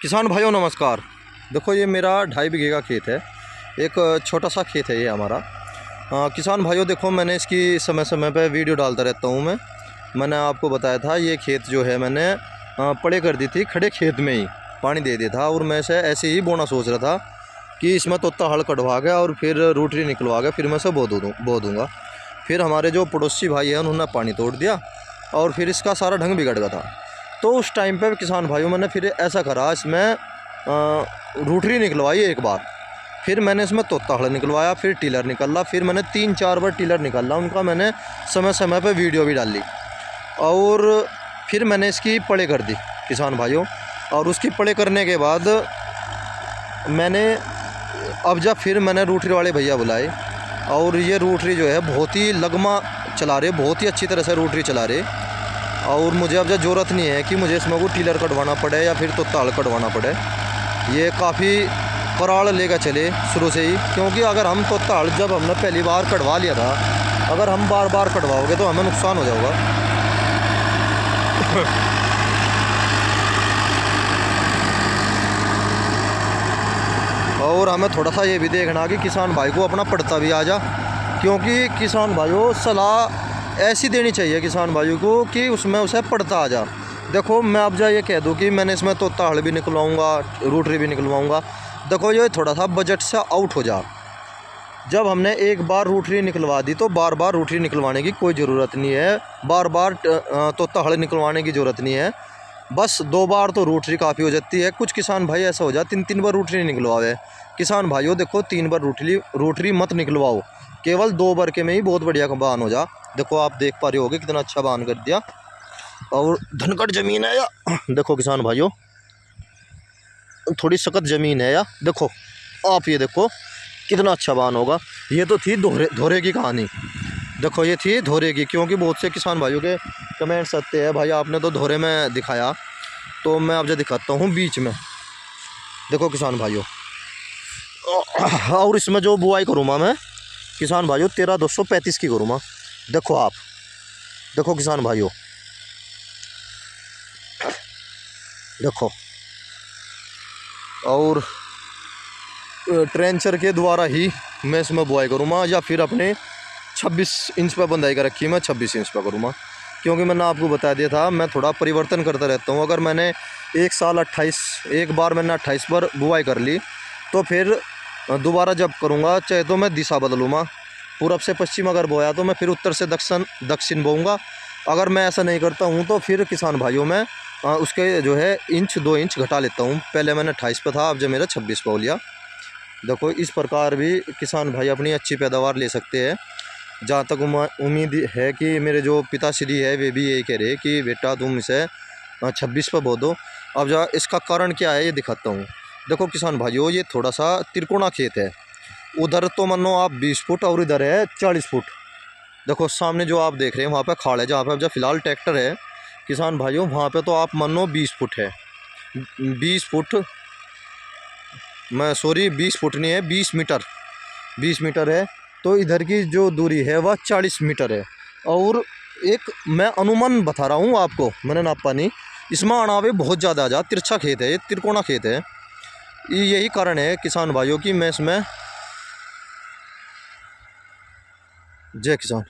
किसान भाइयों नमस्कार। देखो ये मेरा 2.5 बीघे का खेत है। एक छोटा सा खेत है ये हमारा। किसान भाइयों देखो, मैंने इसकी समय समय पे वीडियो डालता रहता हूँ मैंने आपको बताया था ये खेत जो है मैंने पड़े कर दी थी, खड़े खेत में ही पानी दे दिया था। और मैं से ऐसे ही बोना सोच रहा था कि इसमें तोता हल कटवा गया और फिर रूटरी निकलवा गया, फिर मैं से बो दूँगा। फिर हमारे जो पड़ोसी भाई हैं उन्होंने पानी तोड़ दिया और फिर इसका सारा ढंग बिगड़ गया था। तो उस टाइम पे किसान भाइयों मैंने फिर ऐसा करा, इसमें रूटरी निकलवाई एक बार, फिर मैंने इसमें तोता हड़ निकलवाया, फिर टीलर निकला, फिर मैंने 3-4 बार टीलर निकाला, उनका मैंने समय समय पे वीडियो भी डाली। और फिर मैंने इसकी पड़े कर दी किसान भाइयों। और उसकी पड़े करने के बाद मैंने फिर मैंने रूटरी वाले भैया बुलाए और ये रूटरी जो है बहुत ही लगमा चला रहे, बहुत ही अच्छी तरह से रूटरी चला रहे। और मुझे अब ज़रूरत नहीं है कि मुझे इसमें को टीलर कटवाना पड़े या फिर तोता हल कटवाना पड़े। ये काफ़ी कराड़ लेकर चले शुरू से ही, क्योंकि अगर हम तोता हल जब हमने पहली बार कटवा लिया था, अगर हम बार बार कटवाओगे तो हमें नुकसान हो जाएगा। और हमें थोड़ा सा ये भी देखना कि किसान भाई को अपना पड़ता भी आ जा, क्योंकि किसान भाइयों सलाह ऐसी देनी चाहिए किसान भाइयों को कि उसमें उसे पड़ता आ जा। देखो मैं अब ये कह दूं कि मैंने इसमें तोता हल भी निकलवाऊंगा, रूटरी भी निकलवाऊंगा, देखो ये थोड़ा सा बजट से आउट हो जा। जब हमने एक बार रूटरी निकलवा दी तो बार बार रूटरी निकलवाने की कोई ज़रूरत नहीं है, बार बार तोता हल निकलवाने की ज़रूरत नहीं है। बस 2 बार तो रूटरी काफ़ी हो जाती है। कुछ किसान भाई ऐसा हो जाए 3-3 बार रूटरी निकलवावे। किसान भाइयों देखो 3 बार रूटरी मत निकलवाओ, केवल 2 बार के में ही बहुत बढ़िया बान हो जा। देखो आप देख पा रहे होगे कितना अच्छा बान कर दिया। और धनकट ज़मीन है या देखो किसान भाइयों, थोड़ी सख्त ज़मीन है या देखो आप, ये देखो कितना अच्छा बान होगा। ये तो थी धोरे की कहानी। देखो ये थी धोरे की, क्योंकि बहुत से किसान भाइयों के कमेंट्स आते हैं भाई आपने तो धोरे में दिखाया, तो मैं आपसे दिखाता हूँ बीच में। देखो किसान भाइयों, और इसमें जो बुआई करूँगा मैं किसान भाइयों 13-235 की करूँगा। देखो आप देखो किसान भाइयों, देखो। और ट्रेंचर के द्वारा ही मैं इसमें बुआई करूँगा, या फिर अपने 26 इंच पर बंदाई कर रखी है, मैं 26 इंच पर करूँगा। क्योंकि मैंने आपको बता दिया था मैं थोड़ा परिवर्तन करता रहता हूँ। अगर मैंने एक बार मैंने 28 पर बुआई कर ली तो फिर दोबारा जब करूँगा चाहे तो मैं दिशा बदलूँगा। पूरब से पश्चिम अगर बोया तो मैं फिर उत्तर से दक्षिण बोऊँगा। अगर मैं ऐसा नहीं करता हूँ तो फिर किसान भाइयों में उसके जो है 1-2 इंच घटा लेता हूँ। पहले मैंने 28 पे था, अब जो मेरा 26 पे हो लिया। देखो इस प्रकार भी किसान भाई अपनी अच्छी पैदावार ले सकते हैं। जहाँ तक उम्मीद है कि मेरे जो पिताश्री है वे भी यही कह रहे हैं कि बेटा तुम इसे 26 पे बो दो। अब जो इसका कारण क्या है ये दिखाता हूँ। देखो किसान भाइयों, ये थोड़ा सा त्रिकोणा खेत है। उधर तो मानो आप 20 फुट और इधर है 40 फुट। देखो सामने जो आप देख रहे हैं वहाँ पे खाड़ है, जहाँ पे अब जो फिलहाल ट्रैक्टर है किसान भाइयों, वहाँ पे तो आप मानो 20 फुट है, 20 फुट, मैं सॉरी 20 फुट नहीं है, 20 मीटर है। तो इधर की जो दूरी है वह 40 मीटर है। और एक मैं अनुमान बता रहा हूँ आपको, मैंने नापा नहीं, इसमें अनावे बहुत ज़्यादा आ जा। तिरछा खेत है, ये त्रिकोणा खेत है। यही कारण है किसान भाइयों की मैं इसमें जय किसान।